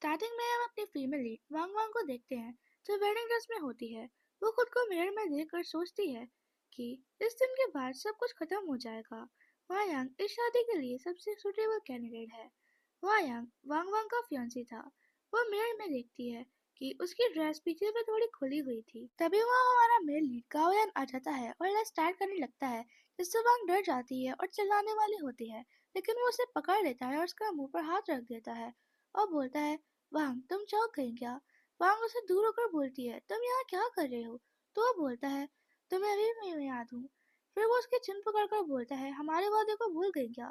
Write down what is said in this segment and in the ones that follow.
Starting में हम अपनी फीमेल लीड वांग वांग को देखते हैं जो वेडिंग ड्रेस में होती है। वो खुद को मिरर में देखकर सोचती है कि इस दिन के बाद सब कुछ खत्म हो जाएगा। वायांग इस शादी के लिए सबसे सुटेबल कैंडिडेट है। वायांग वांग वांग का फियांसी था। वो मिरर में देखती है कि उसकी ड्रेस पीछे से थोड़ी खुली हुई थी। तभी वहाँ हमारा मेल लीड गाओयान आ जाता है और लाइफ स्टार्ट करने लगता है, जिससे वांग डर जाती है और चिल्लाने वाली होती है, लेकिन वो उसे पकड़ लेता है और उसका मुंह पर हाथ रख देता है और बोलता है, वांग तुम चौंक गई क्या? वांग उसे दूर होकर बोलती है, तुम यहाँ क्या कर रहे हो? तो वो बोलता है, तुम्हें अभी भी मैं याद हूँ। फिर वो उसके चिन पकड़कर बोलता है, हमारे वादे को भूल गई क्या?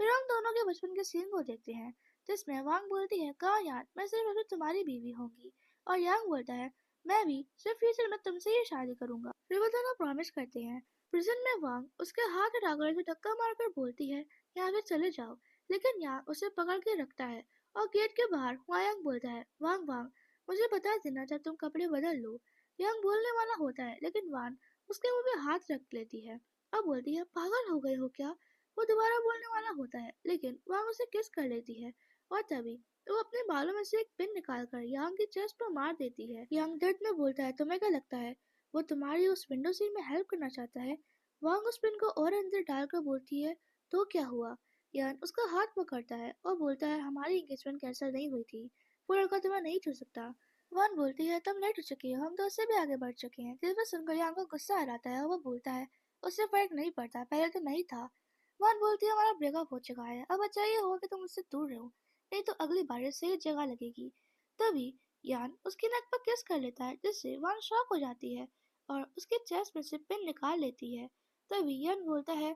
फिर हम दोनों के बचपन के सीन को देखते हैं, जिसमें वांग बोलती है, कहाँ यार, मैं सिर्फ अभी तुम्हारी बीवी होंगी। और यांग बोलता है, मैं भी सिर्फ फ्यूचर में तुमसे ही शादी करूंगा। फिर वो दोनों प्रॉमिस करते हैं। प्रिजन में वांग उसके हाथ हटाकर उसे धक्का मारकर बोलती है, यहाँ से चले जाओ, लेकिन यांग उसे पकड़ के रखता है। और गेट के बाहर वायांग बोलता है, वांग वांग मुझे बता देना जब तुम कपड़े बदल लो। यांग बोलने वाला होता है, लेकिन वान उसके मुंह पे हाथ रख लेती है और बोलती है, पागल हो गए हो क्या? वो दोबारा बोलने वाला होता है, लेकिन वांग उसे किस कर लेती है। और तभी वो अपने बालों में से एक पिन निकालकर यांग की चेस्ट पर मार देती है। यांग दर्द में बोलता है, तुम्हें क्या लगता है वो तुम्हारी उस विंडो सीट में हेल्प करना चाहता है? वांग उस पिन को और अंदर डालकर बोलती है, तो क्या हुआ? यान उसका हाथ पकड़ता है और बोलता है, हमारी एंगेजमेंट कैंसिल नहीं हुई थी, वो लड़का तुम्हें नहीं छू सकता। वन बोलती है, तुम लेट हो चुकी हो, हम तो उससे भी आगे बढ़ चुके हैं। जिस पर सुनकर यान को गुस्सा आ जाता है और वो बोलता है, उससे फर्क नहीं पड़ता, पहले तो नहीं था। वन बोलती है, हमारा ब्रेकअप हो चुका है, अब अच्छा ये होगा कि तुम उससे दूर रहो, नहीं तो अगली बार सही जगह लगेगी। तभी यान उसकी नक पर किस कर लेता है, जिससे वन शॉक हो जाती है और उसके चेस्ट में से पिन निकाल लेती है। तभी यान बोलता है,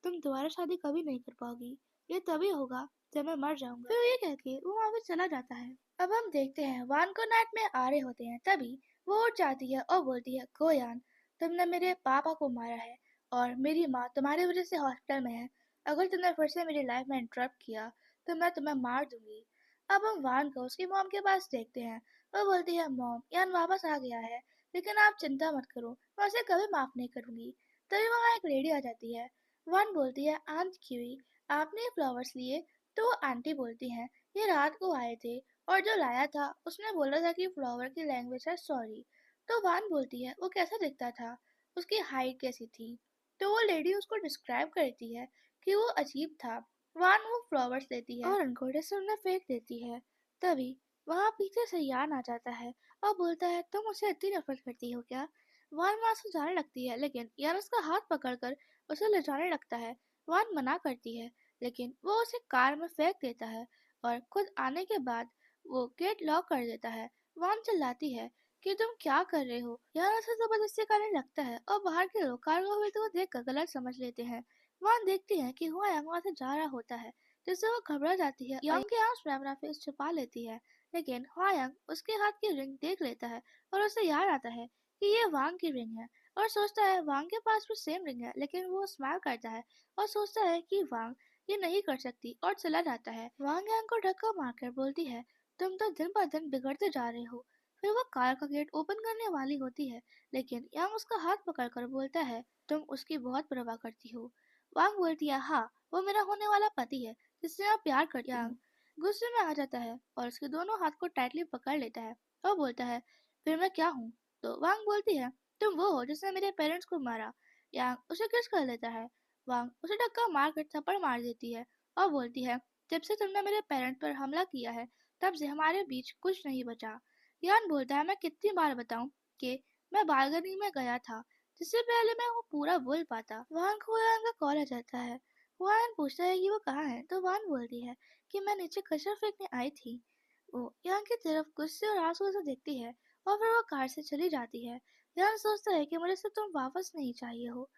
तुम दोबारा शादी कभी नहीं कर पाओगी, ये तभी होगा जब मैं मर जाऊंगा। फिर ये कह के वो वहां से चला जाता है। अब हम देखते हैं वान को नाइट में आ रहे होते हैं, तभी वो उठ जाती है और बोलती है, गोयान तुमने मेरे पापा को मारा है और मेरी माँ तुम्हारी वजह से हॉस्पिटल में है। अगर तुमने फिर से मेरी लाइफ में इंटरप्ट किया तो मैं तुम्हें मार दूंगी। अब हम वान को उसकी मॉम के पास देखते हैं। वो बोलती है, मॉम यान वापस आ गया है, लेकिन आप चिंता मत करो, मैं उसे कभी माफ नहीं करूंगी। तभी वहाँ एक लेडी आ जाती है। वन बोलती है, आंट कीवी आपने ये फ्लावर्स लिए? तो आंटी बोलती हैं, ये रात को आए थे और जो लाया था उसने बोला था कि फ्लावर की लैंग्वेज है सॉरी। तो वान बोलती है, वो कैसा दिखता था, उसकी हाइट कैसी थी? तो वो लेडी उसको डिस्क्राइब करती है कि वो अजीब था। वान वो फ्लावर्स लेती है और उनको डस्टबिन में फेंक देती है। तभी वहाँ पीछे से यान आ जाता है और बोलता है, तुम उसे इतनी नफरत करती हो क्या? वान वहां से जाने लगती है, लेकिन यान उसका हाथ पकड़कर उसे ले जाने लगता है। वान मना करती है, लेकिन वो उसे कार में फेंक देता है और खुद आने के बाद वो गेट लॉक कर देता है। वान चिल्लाती है कि तुम क्या कर रहे हो? यान उसे जबरदस्ती करने लगता है और बाहर के लोग कार को तो देखकर गलत समझ लेते हैं। वान देखती है कि हुआ यांग वहां से जा रहा होता है, जिससे वो घबरा जाती है, यांग के आंसू में अपना फेस छुपा लेती है। लेकिन हुआ यांग उसके हाथ की रिंग देख लेता है और उसे याद आता है कि ये वांग की रिंग है और सोचता है वांग के पास भी सेम रिंग है, लेकिन वो स्माइल करता है और सोचता है कि वांग ये नहीं कर सकती और चला जाता है। वांग यांग को धक्का मारकर बोलती है, तुम तो दिन ब दिन बिगड़ते जा रहे हो। फिर वो कार का गेट ओपन करने वाली होती है, लेकिन यांग उसका हाथ पकड़कर बोलता है, तुम उसकी बहुत परवाह करती हो। वांग बोलती है, हाँ वो मेरा होने वाला पति है जिससे मैं प्यार करती हूँ। गुस्से में आ जाता है और उसके दोनों हाथ को टाइटली पकड़ लेता है और बोलता है, फिर मैं क्या हूँ? तो वांग बोलती है, तुम वो हो जिसने मेरे पेरेंट्स को मारा। यांग उसे किस कर लेता है। वांग उसे धक्का मार कर थप्पड़ मार देती है और बोलती है, जब से तुमने मेरे पेरेंट्स पर हमला किया है तब से हमारे बीच कुछ नहीं बचा। यान बोलता है, मैं कितनी बार बताऊं कि मैं बालकनी में गया था, जिससे पहले मैं वो पूरा बोल पाता। वांग को यान का कॉल आ जाता है। वान पूछता है कि वो कहाँ है, तो वान बोलती है कि मैं नीचे कचरा फेंकने आई थी। वो यान की तरफ गुस्से और आंसू से देखती है और फिर वो कार से चली जाती है। यान सोचता है कि मुझे से तुम वापस नहीं चाहिए हो।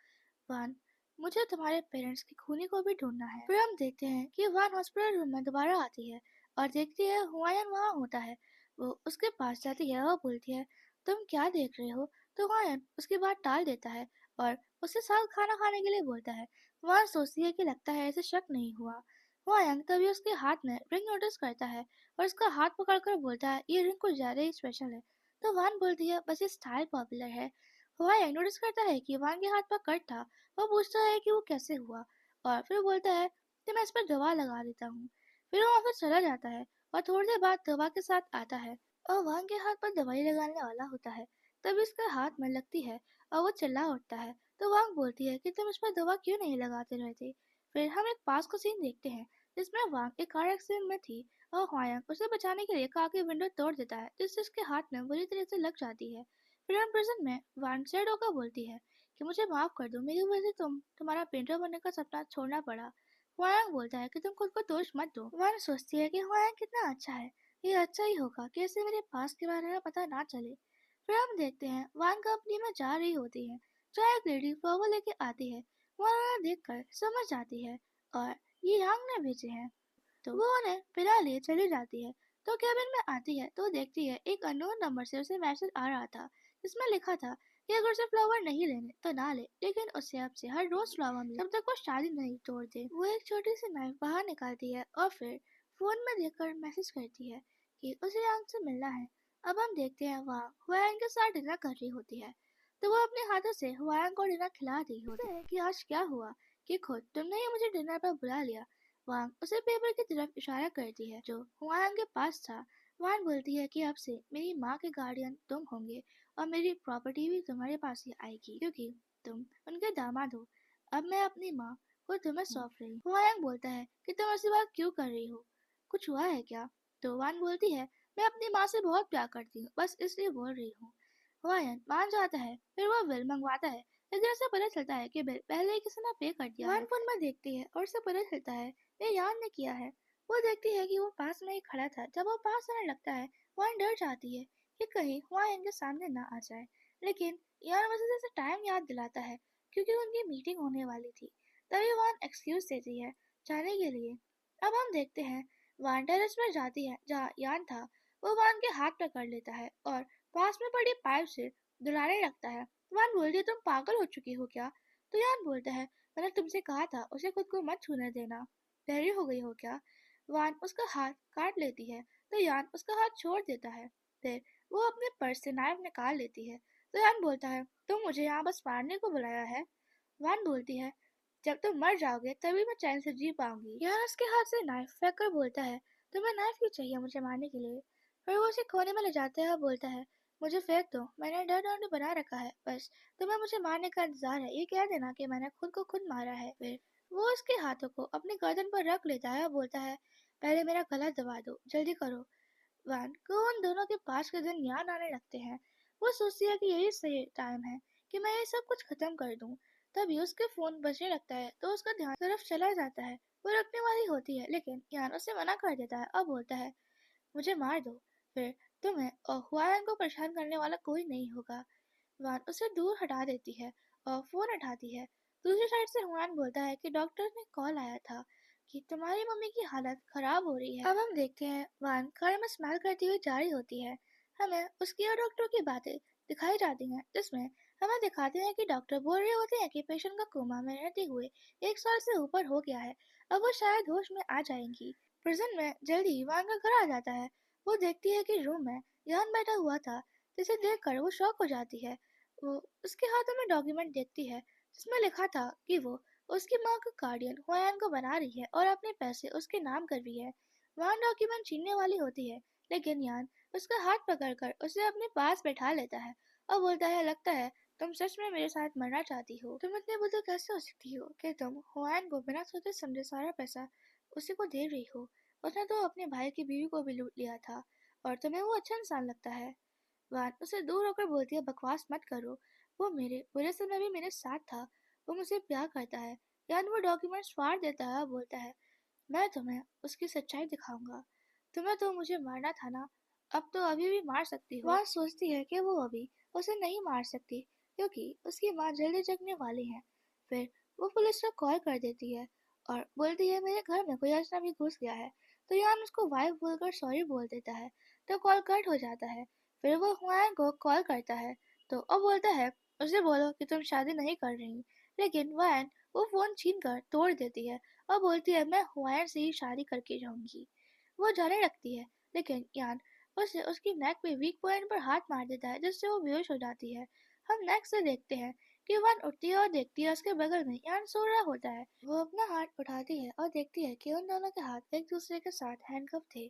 वान, मुझे तुम्हारे पेरेंट्स की खूनी को भी ढूंढना है। फिर हम देखते हैं कि वान हॉस्पिटल रूम में दोबारा आती है और देखती है हुमायूं वहाँ होता है। वो उसके पास जाती है और बोलती है, तुम क्या देख रहे हो? तो हुमायूं उसकी बात टाल देता है और उससे साथ खाना खाने के लिए बोलता है। वह सोचती है कि लगता है ऐसे शक नहीं हुआ। हुमायूं तभी उसके हाथ में रिंग नोटिस करता है और उसका हाथ पकड़कर बोलता है, ये रिंग कुछ ज्यादा ही स्पेशल है। तो वान बोलती है, बस ये स्टाइल पॉपुलर है। हुमायूं नोटिस करता है कि वान के हाथ पर कट था। वो पूछता है कि वो कैसे हुआ और फिर बोलता है कि मैं इस पर दवा लगा देता हूँ। फिर वो वहाँ से चला जाता है और थोड़ी देर बाद दवा के साथ आता है और वांग के हाथ पर दवाई लगाने वाला होता है। तब इसका हाथ में लगती है और वो चिल्ला उठता है। तो वांग बोलती है कि तुम इस पर दवा क्यों नहीं लगाते रहते। फिर हम एक पास को सीन देखते हैं जिसमें वांग एक कार एक्सीडेंट में थी और हुआयांग उसे बचाने के लिए कार की विंडो तोड़ देता है जिससे उसके हाथ में बुरी तरह से लग जाती है। फिर हम प्रिजन में वांग से होकर बोलती है कि मुझे माफ कर दो, मेरी वजह से तुम्हारा पेंटर बनने का सपना छोड़ना पड़ा। हुआयांग बोलता है कि तुम खुद को दोष मत दो। वांग सोचती है कि हुआयांग कितना अच्छा है, ये अच्छा ही होगा कि इसे मेरे पास के बारे में पता ना चले। फिर हम देखते हैं वांग कंपनी में जा रही होती है जहाँ एक लेडी फ्लावर लेके आती है। वह उन्हें देखकर समझ जाती है और ये यांग ने भेजे हैं, तो वो उन्हें बिना लिए चली जाती है। तो केबिन में आती है तो देखती है एक अननोन नंबर से उसे मैसेज आ रहा था जिसमें लिखा था कि अगर उसे फ्लावर नहीं लेने तो ना ले, लेकिन उसे अब से हर रोज फ्लावर मिले तब तक वो शादी नहीं तोड़ दे। वो एक छोटी सी नाइफ बाहर निकालती है और फिर फोन में देखकर मैसेज करती है कि उसे यांग से मिलना है। अब हम देखते हैं वहाँ हुआयांग के साथ डिनर कर रही होती है, तो वो अपने हाथों से हुआयांग को डिनर खिला रही होती है कि आज क्या हुआ कि खुद तुमने ही मुझे डिनर पर बुला लिया। वांग उसे पेपर की तरफ इशारा करती है जो हुआयांग के पास था। वांग बोलती है कि अब से मेरी माँ के गार्डियन तुम होंगे और मेरी प्रॉपर्टी भी तुम्हारे पास ही आएगी क्योंकि तुम उनके दामाद हो। अब मैं अपनी माँ को तुम्हें सौंप रही हूँ। हुआयांग बोलता है कि तुम ऐसी बात क्यों कर रही हो, कुछ हुआ है क्या। तो वांग बोलती है मैं अपनी माँ से बहुत प्यार करती हूँ, बस इसलिए बोल रही हूँ। हुआयांग मान जाता है, फिर वह बिल मंगवाता है, लेकिन उसे पता चलता है कि बिल पहले ही किसी ने पे कर दिया है। फोन में देखती है और उसे पता चलता है ये यान ने किया है। वो देखती है कि वो पास में ही खड़ा था। जब वो पास आने लगता है वान डर जाती है कि कहीं वहाँ इनके सामने ना आ जाए, लेकिन यान उसे जैसे टाइम याद दिलाता है क्योंकि उनकी मीटिंग होने वाली थी। तभी वान एक्सक्यूज देती है जाने के लिए। अब हम देखते हैं वान टेरेस में जाती है जहाँ यान था। वो वान के हाथ पकड़ लेता है और पास में पड़ी पाइप से दुलाने लगता है। वान बोलती है तुम पागल हो चुकी हो क्या। तो यान बोलता है मैंने तुमसे कहा था उसे खुद को मत छूने देना, बहरी हो गई हो क्या। वान उसका हाथ काट लेती है तो यान उसका हाथ छोड़ देता है। फिर वो अपने पर्स से नाइफ निकाल लेती है। तो यान बोलता है तुम मुझे यहाँ बस मारने को बुलाया है। वान बोलती है जब तुम मर जाओगे तभी मैं चैन से जी पाऊंगी। यान उसके हाथ से नाइफ फेंक कर बोलता है तुम्हें नाइफ क्यों चाहिए मुझे मारने के लिए। फिर वो उसे कोने में ले जाते हैं और बोलता है मुझे फेंक दो, मैंने डर डर बना रखा है, बस तुम्हें मुझे मारने का इंतजार है, ये कह देना कि मैंने खुद को खुद मारा है। फिर वो उसके हाथों को अपनी गर्दन पर रख लेता है और बोलता है पहले मेरा गला दबा दो, जल्दी करो। वान को उन दोनों के पास के दिन याद आने लगते हैं। वो सोचती है कि यही सही टाइम है कि मैं ये सब कुछ खत्म कर दूं। तभी उसके फोन बजने लगता है तो उसका ध्यान तरफ चला जाता है। वो रखने वाली होती है लेकिन यान उसे मना कर देता है और बोलता है मुझे मार दो, फिर तुम्हें और हुआयांग को परेशान करने वाला कोई नहीं होगा। वान उसे दूर हटा देती है और फोन उठाती है। दूसरी साइड से हुआन बोलता है कि डॉक्टर ने कॉल आया था कि तुम्हारी मम्मी की हालत खराब हो रही है। अब हम देखते हैं वान कार में स्माइल करती हुई जा रही होती है। हमें उसकी और डॉक्टर की बातें दिखाई जाती हैं जिसमें हमें दिखाते हैं कि डॉक्टर बोल रहे होते हैं कि पेशेंट का कोमा में रहते हुए 1 साल से ऊपर हो गया है, अब वो शायद होश में आ जाएंगी। प्रिजन में जल्दी वान का घर आ जाता है। वो देखती है कि रूम में यान बैठा हुआ था जिसे देखकर वो शॉक हो जाती है। वो उसके हाथों में डॉक्यूमेंट देखती है जिसमें लिखा था कि वो उसकी माँ का गार्डियन हुआयान को बना रही है और अपने पैसे उसके नाम कर रही है। वान डॉक्यूमेंट छीनने वाली होती है लेकिन यान उसका हाथ पकड़कर उसे अपने पास बैठा लेता है और बोलता है लगता है तुम सच में मेरे साथ मरना चाहती हो। तुम इतने बुद्धू कैसे हो सकती हो कि तुम हुआयान को बिना सोचे समझे सारा पैसा उसी को दे रही हो। उसने तो अपने भाई की बीवी को भी लूट लिया था और तुम्हें वो अच्छा इंसान लगता है। वान उसे दूर होकर बोलती है बकवास मत करो, वो मेरे बुरे समय भी मेरे साथ था, वो मुझे प्यार करता है। यान वो डॉक्यूमेंट्स फाड़ देता है और बोलता है मैं तुम्हें उसकी सच्चाई दिखाऊंगा। तुम्हें तो मुझे मारना था ना, अब तो अभी भी मार सकती हो। वह सोचती है कि वो अभी उसे नहीं मार सकती क्योंकि उसकी माँ जल्दी जगने वाली है। फिर वो पुलिस को कॉल कर देती है और बोलती है मेरे घर में कोई अजनबी घुस गया है। तो यान उसको वाइफ बोलकर सॉरी बोल देता है तो कॉल कट हो जाता है। फिर वो हुआन को कॉल करता है तो वो बोलता है उसे बोलो कि तुम शादी नहीं कर रही, लेकिन वैन वो फोन छीन कर तोड़ देती है और बोलती है मैं हुआन से ही शादी करके रहूंगी। वो जाने लगती है लेकिन यान उसे उसकी नेक पे वीक पॉइंट पर हाथ मार देता है जिससे वो बेहोश हो जाती है। हम नेक्स्ट से देखते हैं कि वन उठती है और देखती है उसके बगल में यान सो रहा होता है। वो अपना हाथ उठाती है और देखती है कि उन दोनों के हाथ एक दूसरे के साथ हैंडकफ थे।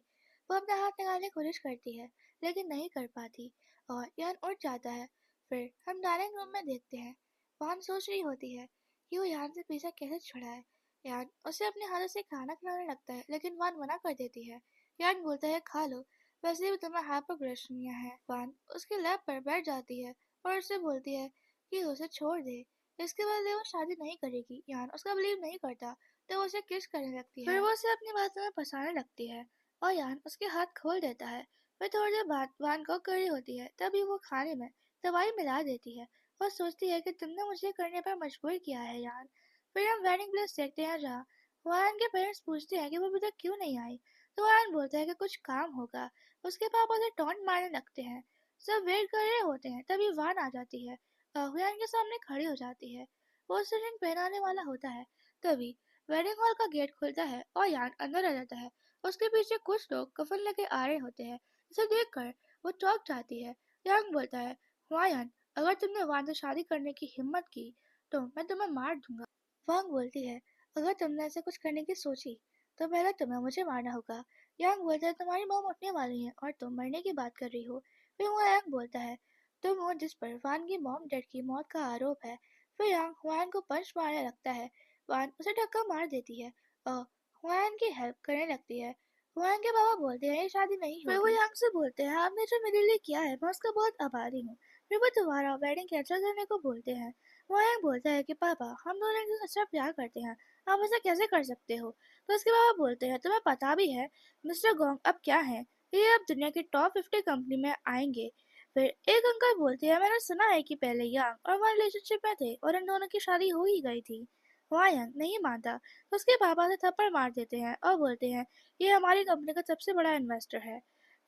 वो अपना हाथ निकालने की कोशिश करती है, लेकिन नहीं कर पाती और यान उठ जाता है। फिर हम डाइनिंग रूम में देखते हैं। वान सोच रही होती है कि वो यान से पीछा कैसे छुड़ाए। यान उसे अपने हाथों से खाना खिलाने लगता है, लेकिन वान मना कर देती है। यान बोलता है खा लो, वैसे भी तुम्हें हाइपोग्लाइसेमिया है। वान उसके लैब पर बैठ जाती है और उससे बोलती है कि उसे छोड़ दे, इसके बदले वो शादी नहीं करेगी। यान उसका बिलीव नहीं करता, तो वो उसे किस करने लगती है। फिर वो उसे अपनी बातों में फंसाने लगती है और यान उसके हाथ खोल देता है। फिर थोड़ी देर बाद वान को कड़ी होती है, तभी वो खाने में दवाई मिला देती है और सोचती है कि तुमने मुझे करने पर मजबूर किया है यान। फिर हम वेडिंग प्लेस देखते हैं जहाँ वान के पेरेंट्स पूछते हैं कि वो अभी तक क्यों नहीं आई। तो वान बोलता है कि कुछ काम होगा। उसके पापा उसे टॉन्ट मारने लगते हैं। सब वेट कर रहे होते हैं, तभी वान आ जाती है और हुयान के सामने खड़ी हो जाती है। वो उसे रिंग पहनाने वाला होता है। तभी वेडिंग हॉल का गेट खुलता है और यान अंदर आ जाता है। उसके पीछे कुछ लोग कफन लेके आ रहे होते हैं। इसे देखकर वो चौंक जाती है। यांग बोलता है, वायान, अगर तुमने वान से शादी करने की हिम्मत की तो मैं तुम्हें मार दूंगा। वांग बोलती है, अगर तुमने ऐसे कुछ करने की सोची तो पहले तुम्हें मुझे मारना होगा। यांग बोलता है, तुम्हारी मॉम उठने वाली है और तुम मरने की बात कर रही हो। फिर वो यांग बोलता है, तुम हो जिस पर वान की मॉम डैड की मौत का आरोप है। फिर यांग वान को पंच मारने लगता है। वान उसे धक्का मार देती है और वान की हेल्प करने लगती है। वान के बाबा बोलते हैं ये शादी नहीं होगी। फिर वो यांग से बोलते हैं, आपने जो मेरे लिए किया है मैं उसका बहुत आभारी हूँ। फिर वो दोबारा वेडिंग कैंसिल करने को बोलते हैं। वो यांग बोलता है कि पापा हम दोनों एक दूसरे से अच्छा प्यार करते हैं, आप ऐसा कैसे कर सकते हो। तो उसके बाबा बोलते हैं, तुम्हें पता भी है मिस्टर गोंग अब क्या है, ये अब दुनिया की टॉप 50 कंपनी में आएंगे। फिर एक अंकल बोलते हैं, मैंने सुना है कि पहले यांग और वह रिलेशनशिप में थे और इन दोनों की शादी हो ही गई थी। वायांग नहीं मानता तो उसके पापा से थप्पड़ मार देते हैं और बोलते हैं ये हमारी कंपनी का सबसे बड़ा इन्वेस्टर है।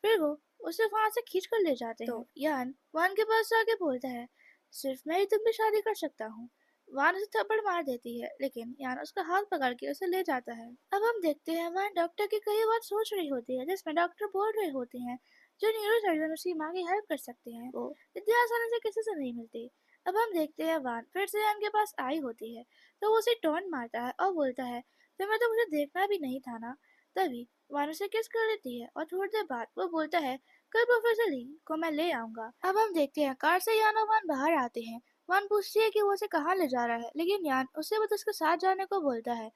फिर वो उसे वहां से खींच कर ले जाते हैं। तो यान वान के पास जाके बोलता है, सिर्फ मैं ही तुम पे शादी कर सकता हूँ। वान उसे थप्पड़ मार देती है, लेकिन यान उसका हाथ पकड़ के उसे ले जाता है। अब हम देखते हैं वान डॉक्टर की कई बात सोच रही होती है, जिसमें डॉक्टर बोल रहे होते हैं जो न्यूरो सर्जन उसकी माँ की हेल्प कर सकते हैं, वो इतनी आसानी से किसी से नहीं मिलती। अब हम देखते हैं वान फिर से यान के पास आई होती है, तो वो उसे टॉन्ट मारता है और बोलता है, तुम्हें तो मुझे देखना भी नहीं था ना। तभी वान उसे किस कर लेती है और थोड़ी देर बाद वो बोलता है, कल प्रोफेसर ली को मैं ले आऊंगा। अब हम देखते हैं कार से यान और वान बाहर आते हैं। वान पूछती है कि वो उसे कहाँ ले जा रहा है, लेकिन यान उससे बस उसके साथ जाने को बोलता है।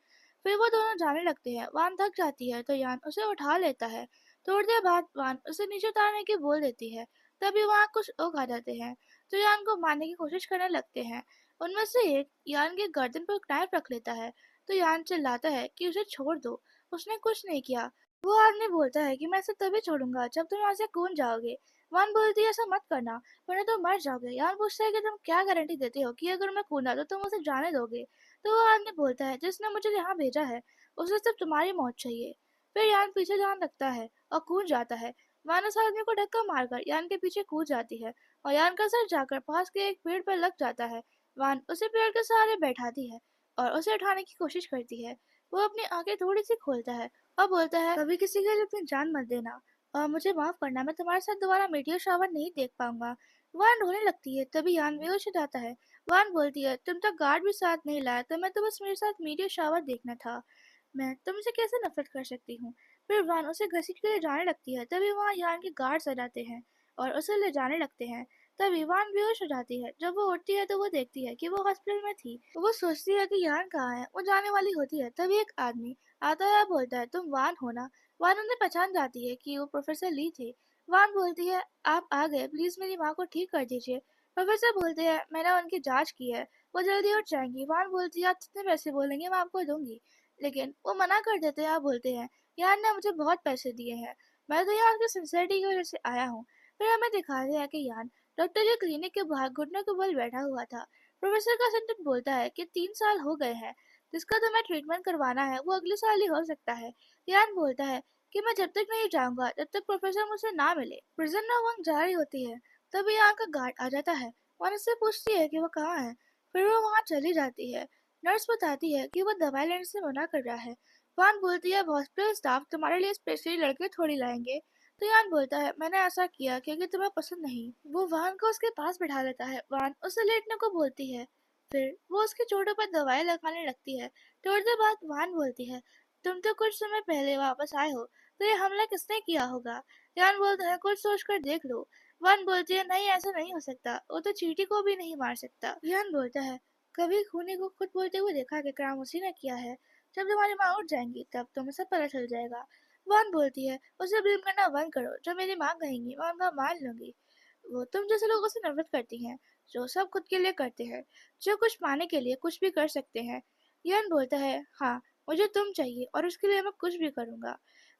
फिर वो दोनों जाने लगते हैं। वान थक जाती है तो यान उसे उठा लेता है। थोड़ी देर बाद वान उसे नीचे उतारने की बोल देती है। तभी वहाँ कुछ लोग आ जाते हैं तो यान को मारने की कोशिश करने लगते हैं। उनमें से एक यान के गर्दन पर नाइफ रख लेता है तो यान चिल्लाता है कि उसे छोड़ दो, उसने कुछ नहीं किया। वो आदमी बोलता है कि मैं इसे तभी छोड़ूंगा जब तुम यहाँ से कूद जाओगे। वान बोलती है ऐसा मत करना वरना तुम मर जाओगे। यान पूछता है कि तुम क्या गारंटी देते हो कि अगर मैं कूदा तो तुम उसे जाने दोगे। तो वो आदमी बोलता है जिसने मुझे यहाँ भेजा है उसे सिर्फ तुम्हारी मौत चाहिए। फिर यान पीछे जान लगता है और कूद जाता है। वान उस आदमी को धक्का मारकर यान के पीछे कूद जाती है और यान का सर जाकर पास के एक पेड़ पर लग जाता है। वान उसे पेड़ के सहारे बैठाती है और उसे उठाने की कोशिश करती है। वो अपनी आंखें थोड़ी सी खोलता है और बोलता है, कभी किसी के लिए अपनी जान मत देना और मुझे माफ करना, मैं तुम्हारे साथ दोबारा मीटियोर शावर नहीं देख पाऊंगा। वान रोने लगती है, तभी यान बेहोश हो जाता है। वान बोलती है, तुम तक गार्ड भी साथ नहीं लाया तो मैं तो बस मेरे साथ मीटियोर शावर देखना था, मैं तुमसे कैसे नफरत कर सकती हूँ। फिर वान उसे घसीट के ले जाने लगती है, तभी वहाँ यान के गार्ड्स आ जाते हैं और उसे ले जाने लगते हैं। तभी वान बेहोश हो जाती है। जब वो उठती है तो वो देखती है कि वो हॉस्पिटल में थी। वो सोचती है कि यान कहाँ है, वो जाने वाली होती है। तभी एक आदमी आता है, बोलता है, तुम वान हो ना। वान उन्हें पहचान जाती है कि वो प्रोफेसर ली थे। वान बोलती है, आप आ गए, प्लीज मेरी माँ को ठीक कर दीजिए। प्रोफेसर बोलते हैं, मैंने उनकी जांच की है, वो जल्दी उठ जाएंगी। वान बोलती है, आप जितने पैसे बोलेंगे मैं आपको दूंगी, लेकिन वो मना कर देते हैं। आप बोलते हैं, यार ने मुझे बहुत पैसे दिए हैं, मैं तो यहाँ की सिंसियरिटी की वजह से आया हूँ। फिर हमें दिखाते हैं कि यान डॉक्टर के क्लिनिक के बाहर घुटने के बल बैठा हुआ था। प्रोफेसर का असिस्टेंट बोलता है कि 3 साल हो गए हैं, जिसका तुम्हें ट्रीटमेंट करवाना है वो अगले साल ही हो सकता है। यान बोलता है कि मैं जब तक नहीं जाऊंगा जब तक प्रोफेसर मुझसे ना मिले। प्रिजन में वंग जा रही होती है, तभी यहाँ का गार्ड आ जाता है और उससे पूछती है कि वो कहाँ है। फिर वो वहाँ चली जाती है। नर्स बताती है कि वो दवाई लेने से मना कर रहा है। वान बोलती है, हॉस्पिटल स्टाफ तुम्हारे लिए स्पेशली लड़के थोड़ी लाएंगे। तो यान बोलता है, मैंने ऐसा किया क्योंकि तुम्हें पसंद नहीं। वो वान को उसके पास बिठा लेता है। वान उसे लेटने को बोलती है। फिर वो उसके चोटों पर दवाई लगाने लगती है। थोड़ी देर बाद वान बोलती है, तुम तो कुछ समय पहले वापस आए हो, तो ये हमला किसने किया होगा? यान बोलता है कुछ सोच कर देख लो। वान बोलती है नहीं ऐसा नहीं हो सकता, वो तो चींटी को भी नहीं मार सकता। यान बोलता है कभी खूनी को खुद बोलते हुए देखा कि काम उसी ने किया है। जब तुम्हारी माँ उठ जाएंगी तब तुम्हें सब पता चल जाएगा। वान बोलती है उसे ब्लेम करना बंद करो, जो मेरी माँ कहेंगी मैं उनका मान लूंगी। वो तुम जैसे लोगों से नफरत करती हैं, जो सब खुद के लिए करते हैं, जो कुछ पाने के लिए कुछ भी कर सकते हैं। यान बोलता है हाँ, मुझे तुम चाहिए और उसके लिए मैं कुछ भी करूंगा।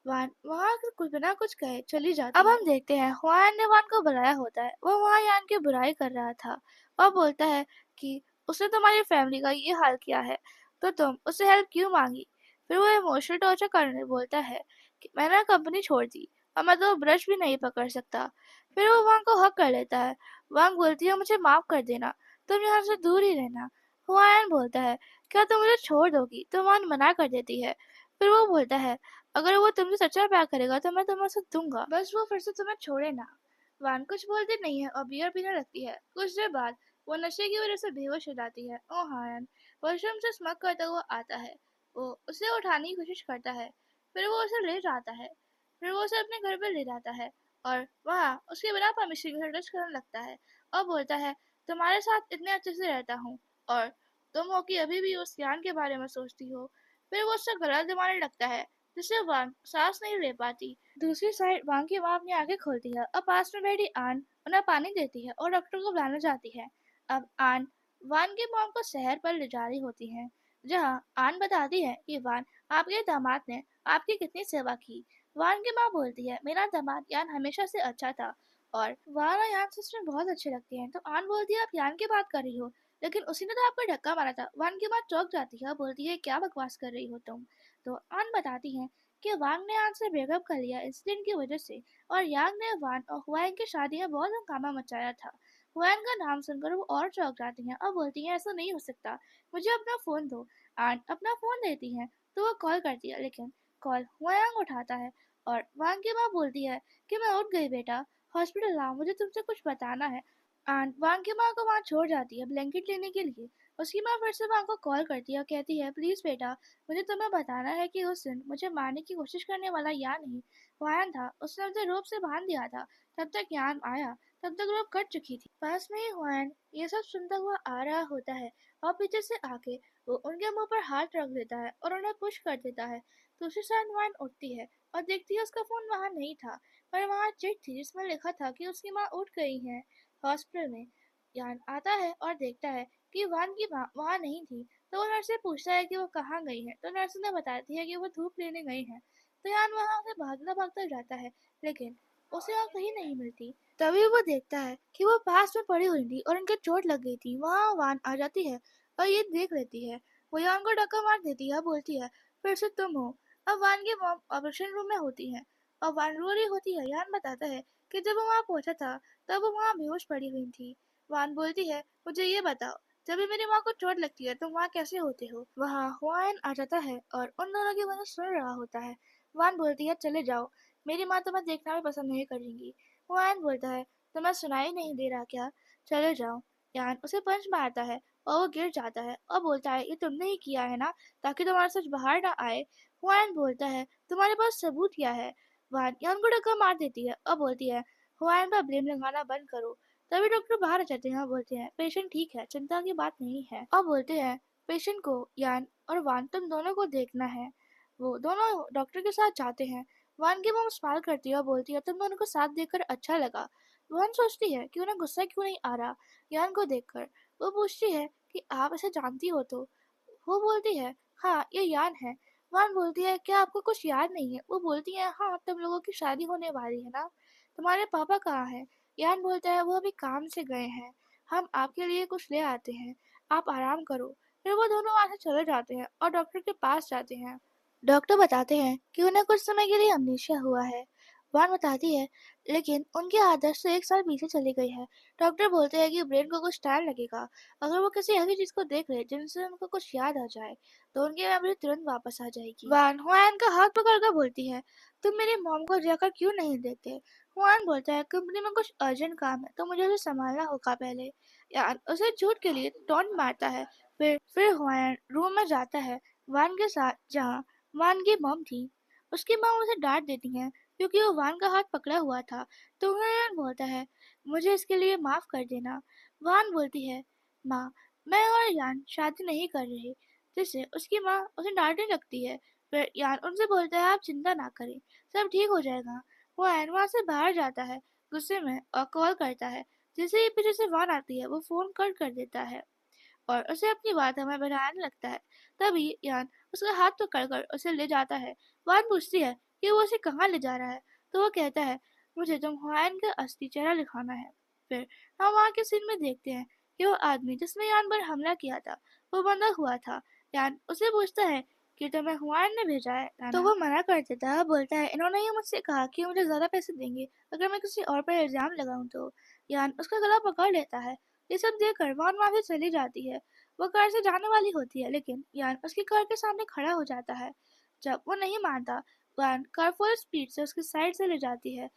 वान वहाँ कुछ बिना कुछ कहे चली जाती अब है। हम देखते हैं हुआन ने वान को बुलाया होता है। वो वहाँ यान की बुराई कर रहा था और बोलता है कि उसने तुम्हारी फैमिली का ये हाल किया है तो तुम उससे हेल्प क्यों मांगी। फिर वो इमोशनल टॉर्चर करने बोलता है कि मैंने कंपनी छोड़ दी और मैं तो ब्रश भी नहीं पकड़ सकता। फिर वो वांग को हक कर लेता है। वांग बोलती है मुझे माफ कर देना, तुम यहाँ से दूर ही रहना। हुआयन बोलता है क्या तुम मुझे छोड़ दोगी, तो वांग मना कर देती है। फिर वो बोलता है अगर वो तुमसे सच्चा प्यार करेगा तो मैं तुम्हें उसे दूंगा, बस वो फिर से तुम्हें छोड़े ना। वान कुछ बोलती नहीं है और बियर पीने लगती है। कुछ देर बाद वो नशे की वजह से बेहोश हो जाती है। ओ हायन वॉशरूम से स्मग करता हुआ आता है। वो उसे उठाने की कोशिश करता है। फिर वो उसे ले जाता है। फिर वो उसे अपने घर पर ले जाता है और वहाँ उसके बिना परमिशन के टच करने लगता है और बोलता है तुम्हारे साथ इतने अच्छे से रहता हूँ और तुम हो कि अभी भी उस ज्ञान के बारे में सोचती हो। फिर वो उससे गला दबाने लगता है जिससे वांग सांस नहीं ले पाती। दूसरी साइड वांग की माँ अपनी आंखें खोलती है और पास में बैठी आन उन्हें पानी देती है और डॉक्टर को बुलाने जाती है। अब आन वान की मॉम को शहर पर ले जा रही होती है, जहाँ आन बताती है कि वान आपके दामाद ने आपकी कितनी सेवा की। वान की माँ बोलती है मेरा दामाद यान हमेशा से अच्छा था और वान और यान सच में बहुत अच्छे लगते हैं। तो आन बोलती है आप यान की बात कर रही हो, लेकिन उसी ने तो आपको धक्का मारा था। वान की माँ चौंक जाती है और बोलती है क्या बकवास कर रही हो तुम। तो आन बताती है कि वांग ने आन से ब्रेकअप कर लिया इंसिडेंट की वजह से और यांग ने वान और हुआंग की शादी में बहुत हंगामा मचाया था। हुआंग का नाम सुनकर वो और चौंक जाती हैं और बोलती हैं ऐसा नहीं हो सकता, मुझे अपना फोन दो। आन अपना फोन देती है तो वो कॉल करती है, लेकिन कॉल हुआंग उठाता है और वांग की माँ बोलती है कि मैं उठ गई बेटा, हॉस्पिटल आओ मुझे तुमसे कुछ बताना है। आन वांग की माँ को वहाँ छोड़ जाती है ब्लैंकेट लेने के लिए। उसकी माँ फिर से वांग को कॉल करती है और कहती है प्लीज बेटा, मुझे तुम्हें बताना है कि उस दिन मुझे मारने की कोशिश करने वाला या नहीं वायन था, उसने मुझे रोप से बांध दिया था। तब तक यान आया, तब तक रोप कट चुकी थी। पास में ही हुआन ये सब सुनता हुआ आ रहा होता है और पीछे से आके वो उनके मुंह पर हाथ रख देता है और उन्हें पुश कर देता है। दूसरी साइड हुआन उठती है और देखती है उसका फोन वहाँ नहीं था, पर वहाँ चिट थी जिसमें लिखा था कि उसकी माँ उठ गई है हॉस्पिटल में। यान आता है और देखता है कि वान की माँ वहाँ नहीं थी। तो वो नर्स से पूछता है कि वो कहाँ गई है, तो नर्स ने बताती है कि वो धूप लेने गई है। तो यान वहाँ से भागता भागता जाता है, लेकिन उसे वहाँ कहीं नहीं मिलती। तभी वो देखता है कि वो पास में पड़ी हुई थी और उनके चोट लग गई थी। वहाँ वान आ जाती है और ये देख लेती है। वो यान को धक्का मार देती है, बोलती है फिर से तुम हो। अब वान की मॉम ऑपरेशन रूम में होती है और वान रो रही होती है। यान बताता है कि जब वो वहाँ पहुंचा था तब वो वहाँ बेहोश पड़ी हुई थी। वान बोलती है मुझे ये बताओ, जब भी मेरी माँ को चोट लगती है तुम वहाँ कैसे होते हो। वहाँ हुआयन आ जाता है और उन दोनों की वजह सुन रहा होता है। वान बोलती है चले जाओ, मेरी माँ तुम्हें देखना भी पसंद नहीं करेंगी। हुआयन बोलता है तुम्हें सुनाई नहीं दे रहा क्या, चले जाओ। यान उसे पंच मारता है और वो गिर जाता है और बोलता है ये तुमने ही किया है ना, ताकि तुम्हारा सच बाहर ना आए। हुआयन बोलता है तुम्हारे पास सबूत क्या है। वान यान को धक्का मार देती है और बोलती है हुआयन पर ब्लेम लगाना बंद करो। तभी डॉक्टर बाहर आ जाते हैं और बोलते हैं पेशेंट ठीक है, चिंता की बात नहीं है। और बोलते हैं पेशेंट को यान और वान तुम दोनों को देखना है। वो दोनों डॉक्टर के साथ जाते हैं। वान की मॉम स्माइल करती है और बोलती है तुम दोनों को साथ देखकर अच्छा लगा। वान सोचती है कि उन्हें गुस्सा क्यों नहीं आ रहा यान को देखकर। वो पूछती है कि आप इसे जानती हो तो। वो बोलती है हाँ ये यान है। वान बोलती है क्या आपको कुछ याद नहीं है। वो बोलती है हाँ तुम लोगों की शादी होने वाली है ना, तुम्हारे पापा कहाँ हैं। यान बोलता है वो अभी काम से गए हैं, हम आपके लिए कुछ ले आते हैं, आप आराम करो। फिर वो दोनों वहां से चले जाते हैं और डॉक्टर के पास जाते हैं। डॉक्टर बताते हैं कि उन्हें कुछ समय के लिए अमनेशिया हुआ है। वान बताती है लेकिन उनकी आदत से 1 साल पीछे चली गई है। डॉक्टर बोलते हैं कि ब्रेन को कुछ टाइम लगेगा, अगर वो किसी ऐसी चीज को देख ले जिनसे उनको कुछ याद आ जाए तो उनकी मेमोरी तुरंत वापस आ जाएगी। वान हुआन का हाथ पकड़कर बोलती है तुम मेरी मॉम को जाकर क्यों नहीं देखते। हुआन बोलता है कंपनी में कुछ अर्जेंट काम है तो मुझे उसे संभालना होगा पहले। यान उसे झूठ के लिए टॉन्ट मारता है। फिर हुआन रूम में जाता है वान के साथ, जहाँ वान की मॉम थी। उसकी माँ उसे डांट देती है क्योंकि वो वान का हाथ पकड़ा हुआ था। तो यान बोलता है, मुझे इसके लिए माफ कर देना। वान बोलती है, माँ, मैं और यान शादी नहीं कर रहे, जिससे उसकी माँ उसे डांटने लगती है। फिर यान उनसे बोलता है, आप चिंता ना करें, सब ठीक हो जाएगा। वो यान वहाँ से बाहर जाता है गुस्से में और कॉल करता है। जैसे ही पीछे से वान आती है वो फोन कट कर देता है और उसे अपनी बात हमें बताने लगता है। तभी यान उसका हाथ पकड़कर उसे ले जाता है। वान पूछती है कि वो उसे कहाँ ले जा रहा है, तो वो कहता है, मुझे तुम हुआयन का असली चेहरा दिखाना है। फिर हम वहाँ के सीन में देखते हैं कि वो आदमी जिसने यान पर हमला किया था वो बंधा हुआ था। यान उसे पूछता है कि तुम्हें हुआयन ने भेजा है तो वो मना कर देता है। बोलता है, इन्होंने ये मुझसे कहा कि मुझे ज्यादा पैसे देंगे अगर मैं किसी और पर इल्जाम लगाऊं तो। यान उसका गला पकड़ लेता है। ये सब देखकर वान वहाँ से चली जाती है। वो कार से जाने वाली होती है लेकिन यान उसकी कार के सामने खड़ा हो जाता है। जब वो नहीं मानता, वान कार फुल स्पीड से उसकी साइड से ले जाती है।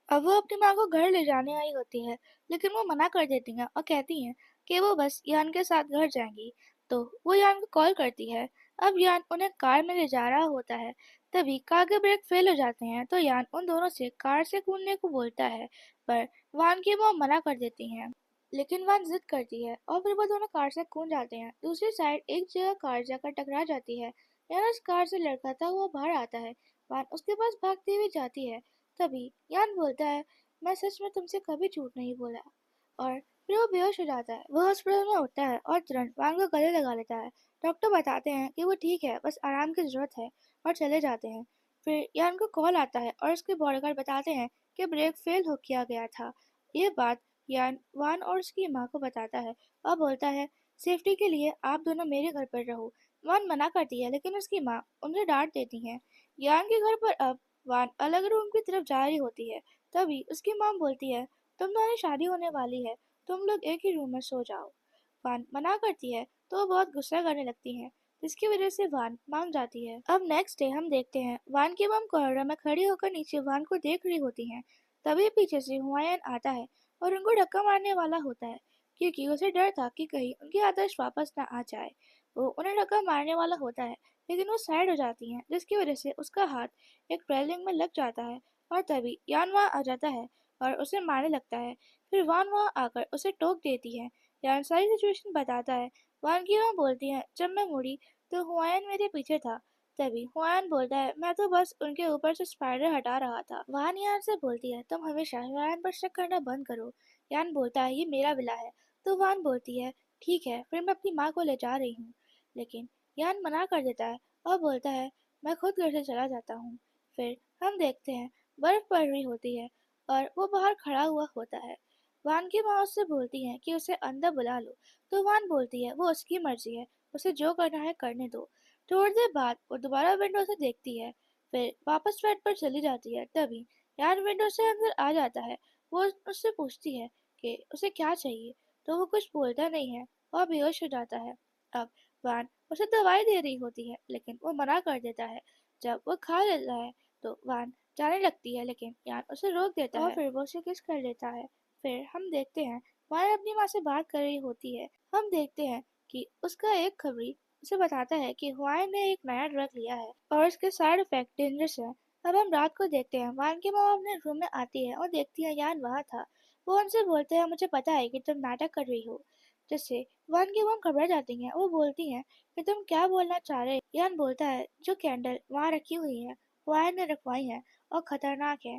अब वो अपनी माँ को घर ले जाने आई होती है लेकिन वो मना कर देती हैं और कहती हैं कि वो बस यान के साथ घर जाएंगी। तो वो यान को कॉल करती है। अब यान उन्हें कार में ले जा रहा होता है। तभी कार के ब्रेक फेल हो जाते हैं तो यान उन दोनों से कार से कूदने को बोलता है, पर वान की वो मना कर देती हैं। लेकिन वान जिद करती है और फिर वो दोनों कार से कूद जाते हैं। दूसरी साइड एक जगह कार जाकर टकरा जाती है। यान उस कार से लड़खड़ाता हुआ बाहर आता है। वान उसके पास भागती हुई जाती है। तभी यान बोलता है, मैं सच में तुमसे कभी झूठ नहीं बोला। और फिर वो बेहोश हो जाता है। वो हॉस्पिटल में उठता है और तुरंत वान को गले लगा लेता है। डॉक्टर बताते हैं कि वो ठीक है, बस आराम की जरूरत है, और चले जाते हैं। फिर यान को कॉल आता है और उसके बॉडीगार्ड बताते हैं कि ब्रेक फेल हो किया गया था। ये बात यान वान और उसकी माँ को बताता है और बोलता है, सेफ्टी के लिए आप दोनों मेरे घर पर रहो। वान मना करती है लेकिन उसकी माँ उन्हें डांट देती है। यान के घर पर अब वान अलग रूम की तरफ जा रही होती है। तभी उसकी माँ बोलती है, तुम दोनों शादी होने वाली है, तुम लोग एक ही रूम में सो जाओ। वान मना करती है तो वो बहुत गुस्सा करने लगती है, जिसकी वजह से वान मान जाती है। अब नेक्स्ट डे हम देखते हैं वान की मम कॉरिडोर में खड़ी होकर नीचे वान को देख रही होती हैं। तभी पीछे से हुआयन आता है और उनको धक्का मारने वाला होता है, क्योंकि उसे डर था कि कहीं उनकी आदर्श वापस न आ जाए। वो उन्हें धक्का मारने वाला होता है लेकिन वो साइड हो जाती हैं, जिसकी वजह से उसका हाथ एक रेलिंग में लग जाता है। और तभी यान वहाँ आ जाता है और उसे मारने लगता है। फिर वान वहाँ आकर उसे टोक देती है। यान सारी सिचुएशन बताता है। वान की वहाँ बोलती है, जब मैं मुड़ी तो हुआयन मेरे पीछे था। तभी हुआयन बोलता है, मैं तो बस उनके ऊपर से स्पाइडर हटा रहा था। वान यान से बोलती है, तुम हमेशा हुआयन पर शक करना बंद करो। यान बोलता है, ये मेरा विला है। तो वान बोलती है, ठीक है, फिर मैं अपनी माँ को ले जा रही हूँ। लेकिन यान मना कर देता है और बोलता है, मैं खुद घर से चला जाता हूँ। फिर हम देखते हैं बर्फ पड़ रही होती है और वो बाहर खड़ा हुआ होता है। वान की माँ उससे बोलती है कि उसे अंदर बुला लो। तो वान बोलती है वो उसकी मर्जी है, उसे जो करना है करने दो। थोड़ी देर बाद वो दोबारा विंडो से देखती है, फिर वापस बेड पर चली जाती है। तभी यान विंडो से अंदर आ जाता है। वो उससे पूछती है कि उसे क्या चाहिए, तो वो कुछ बोलता नहीं है और बेहोश हो जाता है। अब वान उसे दवाई दे रही होती है लेकिन वो मना कर देता है। जब वो खा लेता है तो वान जाने लगती है लेकिन यान उसे रोक देता और फिर वो उसे किस कर लेता है। फिर हम देखते हैं वान अपनी माँ से बात कर रही होती है। हम देखते हैं कि उसका एक खबरी उसे बताता है कि हुआयन ने एक नया ड्रग लिया है और उसके साइड इफेक्ट डेंजरस है। अब हम रात को देखते हैं वान की माँ अपने रूम में आती है और देखती है यान वहाँ था। वो उनसे बोलते हैं, मुझे पता है कि तुम नाटक कर रही हो, जिससे वन की मम घबरा जाती हैं। वो बोलती हैं कि तुम क्या बोलना चाह रहे। यान बोलता है, जो कैंडल वहाँ रखी हुई है वायन ने रखवाई है और खतरनाक है,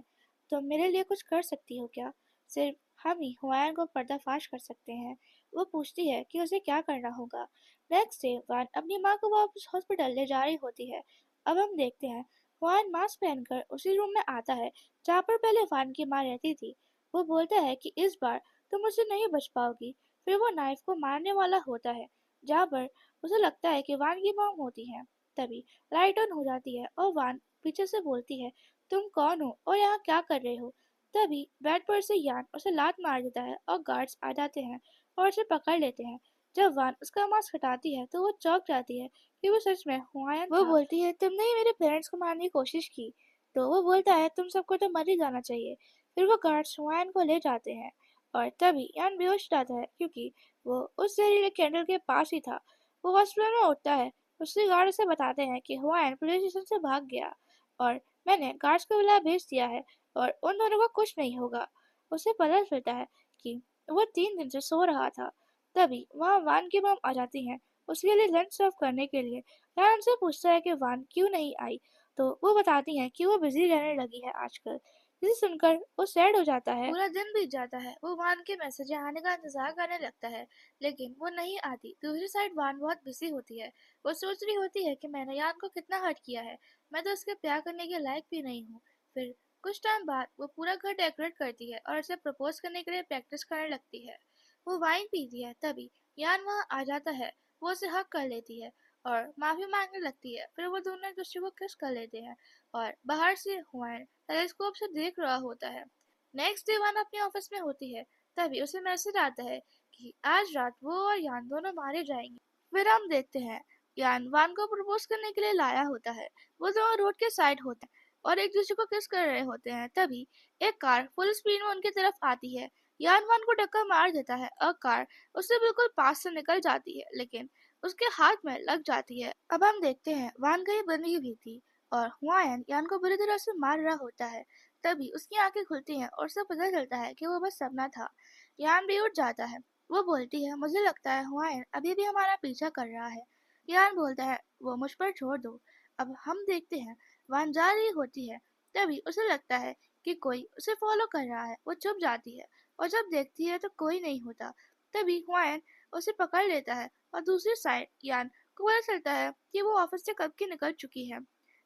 तुम मेरे लिए कुछ कर सकती हो क्या? सिर्फ हम ही हुआयन को पर्दाफाश कर सकते हैं। वो पूछती है कि उसे क्या करना होगा। नेक्स्ट डे वान अपनी माँ को वापस हॉस्पिटल ले जा रही होती है। अब हम देखते हैं वान मास्क पहनकर उसी रूम में आता है जहाँ पर पहले वान की माँ रहती थी। वो बोलता है कि इस बार तुम मुझसे नहीं बच पाओगी। फिर वो नाइफ को मारने वाला होता है जहाँ पर उसे लगता है कि वान की मॉम होती है। तभी लाइट ऑन हो जाती है और वान पीछे से बोलती है, तुम कौन हो और यहाँ क्या कर रहे हो? तभी बेड पर से यान उसे लात मार देता है और गार्ड्स आ जाते हैं और उसे पकड़ लेते हैं। जब वान उसका मास्क हटाती है तो वो चौंक जाती है कि वो सच में हुआयन वो था। बोलती है, तुमने ही मेरे पेरेंट्स को मारने की कोशिश की। तो वो बोलता है, तुम सबको तो मर ही जाना चाहिए। फिर वो गार्ड्स हुआयन को ले जाते हैं और तभी यान बेहोश हो जाता है क्योंकि वो उस जहरीले कैंडल के पास ही था। वो हॉस्पिटल में उठता है। उसके गार्ड उसे बताते हैं कि हुआयन पुलिस स्टेशन से भाग गया। और मैंने गार्ड्स को बुला भेज दिया है और उन दोनों को कुछ नहीं होगा। उसे पता चलता है कि वो 3 दिन से सो रहा था। तभी वहाँ वान की मॉम आ जाती हैं उसके लिए लंच सर्व करने के लिए। यान उनसे पूछता है कि वान क्यों नहीं आई, तो वो बताती हैं कि वो बिजी रहने लगी है आजकल। जिसे सुनकर वो सैड हो जाता है। पूरा दिन बीत जाता है, वो वान के मैसेज आने का इंतजार करने लगता है, लेकिन वो नहीं आती। दूसरी साइड वान बहुत बिजी होती है। वो सोच रही होती है कि मैंने यान को कितना हर्ट किया है, मैं तो उसके प्यार करने के लायक भी नहीं हूँ। फिर कुछ टाइम बाद वो पूरा घर डेकोरेट करती है और उसे प्रपोज करने के लिए प्रैक्टिस करने लगती है। वो वाइन पीती है, तभी यान वहाँ आ जाता है। वो उसे हक कर लेती है और माफी मांगने लगती है। फिर वो दोनों एक दूसरे को किस कर लेते हैं और बाहर से हुआन टेलीस्कोप से देख रहा होता है। नेक्स्ट डे वान अपने ऑफिस में होती है, तभी उसे मैसेज आता है कि आज रात वो और यान दोनों मारे जाएंगे। फिर हम देखते हैं यान वान को प्रपोज करने के लिए लाया होता है। वो दोनों रोड के साइड होते हैं और एक दूसरे को किस कर रहे होते हैं। तभी एक कार फुल स्पीड में उनकी तरफ आती है। यान वान को टक्कर मार देता है और कार उससे बिल्कुल पास से निकल जाती है, लेकिन उसके हाथ में लग जाती है। अब हम देखते हैं वान कहीं बंधी हुई थी और हुआयन यान को बुरी तरह से मार रहा होता है। तभी उसकी आंखें खुलती हैं और उसे पता चलता है कि वो बस सपना था। यान भी उठ जाता है। वो बोलती है, मुझे लगता है हुआयन अभी भी हमारा पीछा कर रहा है। यान बोलता है, वो मुझ पर छोड़ दो। अब हम देखते हैं वान जा रही होती है, तभी उसे लगता है कि कोई उसे फॉलो कर रहा है। वो चुप जाती है और जब देखती है तो कोई नहीं होता। तभी हुआयन उसे पकड़ लेता है और दूसरी साइड यान को पता चलता है कि वो ऑफिस से कब की निकल चुकी है।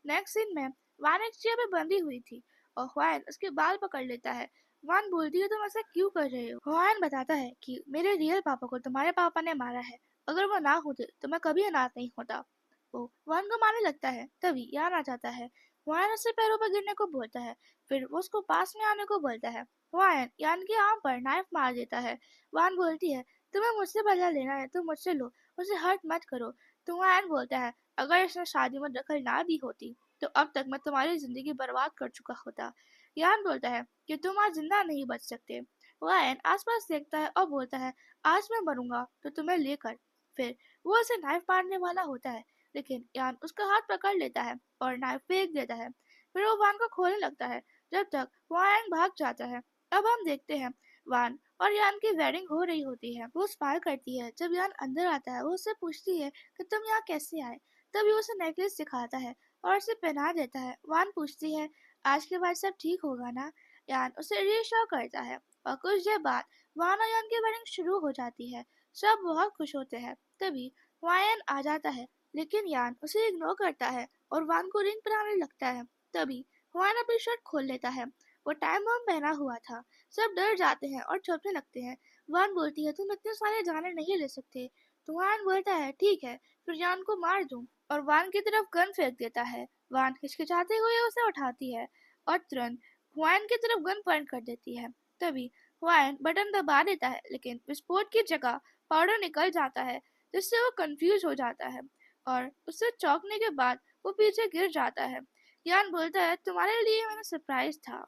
नेक्स्ट सीन में वान एक चेयर पे बंधी हुई थी और हुआयन उसके बाल पकड़ लेता है। वान बोलती है, तुम ऐसा क्यों कर रहे हो? हुआयन बताता है कि मेरे रियल पापा को तुम्हारे पापा ने मारा है। अगर वो ना होते तो मैं कभी अनाथ नहीं होता। वो वान को मारने लगता है, तभी यान आ जाता है। वान उससे पैरों पर गिरने को बोलता है, फिर वो उसको पास में आने को बोलता है। वान यान की आंख पर नाइफ मार देता है। वान बोलती है, तुम्हें मुझसे बदला लेना है तो मुझसे लो, उसे हर्ट मत करो। तो वान बोलता है, अगर इसने शादी में दखल ना दी होती तो अब तक मैं तुम्हारी जिंदगी बर्बाद कर चुका होता। यान बोलता है कि तुम आज जिंदा नहीं बच सकते। वायन आसपास देखता है और बोलता है, आज मैं मरूंगा तो तुम्हें लेकर। फिर वो उसे नाइफ मारने वाला होता है, लेकिन यान उसका हाथ पकड़ लेता है और नाइफ फेंक देता है। फिर वो वान को खोलने लगता है, जब तक वायन भाग जाता है। अब हम देखते हैं वान और यान की वेडिंग हो रही होती है। वो स्माइल करती है जब यान अंदर आता है। वो उससे पूछती है कि तुम यहाँ कैसे आए। तभी उसे नेकलेस दिखाता है और उसे पहना देता है। वान पूछती है, आज के बाद सब ठीक होगा ना? यान उसे रीअश्योर करता है और कुछ देर बाद वान और यान की वेडिंग शुरू हो जाती है। सब बहुत खुश होते हैं। तभी वायन आ जाता है, लेकिन यान उसे इग्नोर करता है और वान को रिंग पहनाने लगता है। तभी वान अपनी शर्ट खोल लेता है। वो टाइम बम पहना हुआ था। सब डर जाते हैं और चौंकने लगते हैं। वान बोलती है, तुम इतने सारे जाने नहीं ले सकते। तो वान बोलता है, ठीक है, फिर यान को मार दूं, और वान की तरफ गन फेंक देता है। वान हिचकिचाते हुए उसे उठाती है और तुरंत वान की तरफ गन पॉइंट कर देती है। तभी वान बटन दबा देता है, लेकिन विस्फोट की जगह पाउडर निकल जाता है, जिससे वो कंफ्यूज हो जाता है और उससे चौंकने के बाद वो पीछे गिर जाता है। यान बोलता है, तुम्हारे लिए मैंने सरप्राइज था।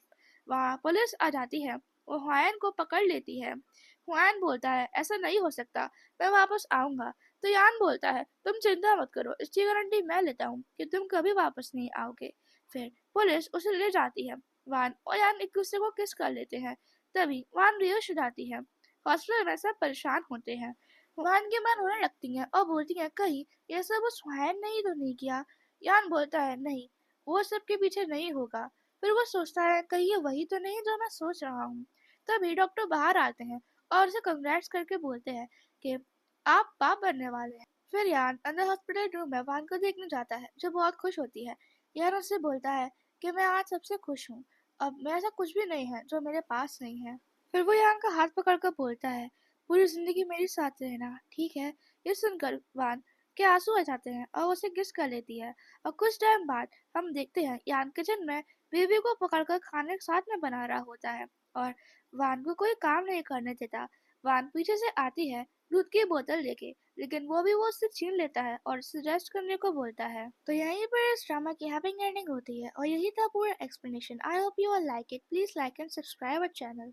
वहाँ पुलिस आ जाती है। वो हुआयन को पकड़ लेती है। हुआयन बोलता है, ऐसा नहीं हो सकता, मैं वापस आऊंगा। तो यान बोलता है, तुम चिंता मत करो, इसकी गारंटी मैं लेता हूँ कि तुम कभी वापस नहीं आओगे। फिर पुलिस उसे ले जाती है। वान और यान एक दूसरे को किस कर लेते हैं। तभी वान बेहोश हो जाती है। हॉस्पिटल में सब परेशान होते हैं। वान की मां रोने लगती है और बोलती है, कहीं ये सब उस हुआयन ने ही तो नहीं किया। यान बोलता है, नहीं, वो सबके पीछे नहीं होगा। फिर वो सोचता है, कहीं ये वही तो नहीं जो मैं सोच रहा हूँ। तभी डॉक्टर बाहर आते हैं और उसे कंग्रेट्स करके बोलते हैं कि आप बाप बनने वाले हैं। फिर यान अंदर हॉस्पिटल रूम में वान को देखने जाता है, जो बहुत खुश होती है। यान उससे बोलता है कि मैं आज सबसे खुश हूँ। अब मैं ऐसा कुछ भी नहीं है जो मेरे पास नहीं है। फिर वो यान का हाथ पकड़कर बोलता है, पूरी जिंदगी मेरे साथ रहना, ठीक है? ये सुनकर वान के आंसू आ जाते हैं और उसे किस कर लेती है। और कुछ टाइम बाद हम देखते हैं यान किचन में बेबी को पकड़कर खाने साथ में बना रहा होता है और वान को कोई काम नहीं करने देता। वान पीछे से आती है दूध की बोतल लेके, लेकिन वो उससे छीन लेता है और उससे रेस्ट करने को बोलता है। तो यहीं पर इस ड्रामा की हैप्पी एंडिंग होती है और यही था पूरा explanation. I hope you all like it. Please like and subscribe our channel.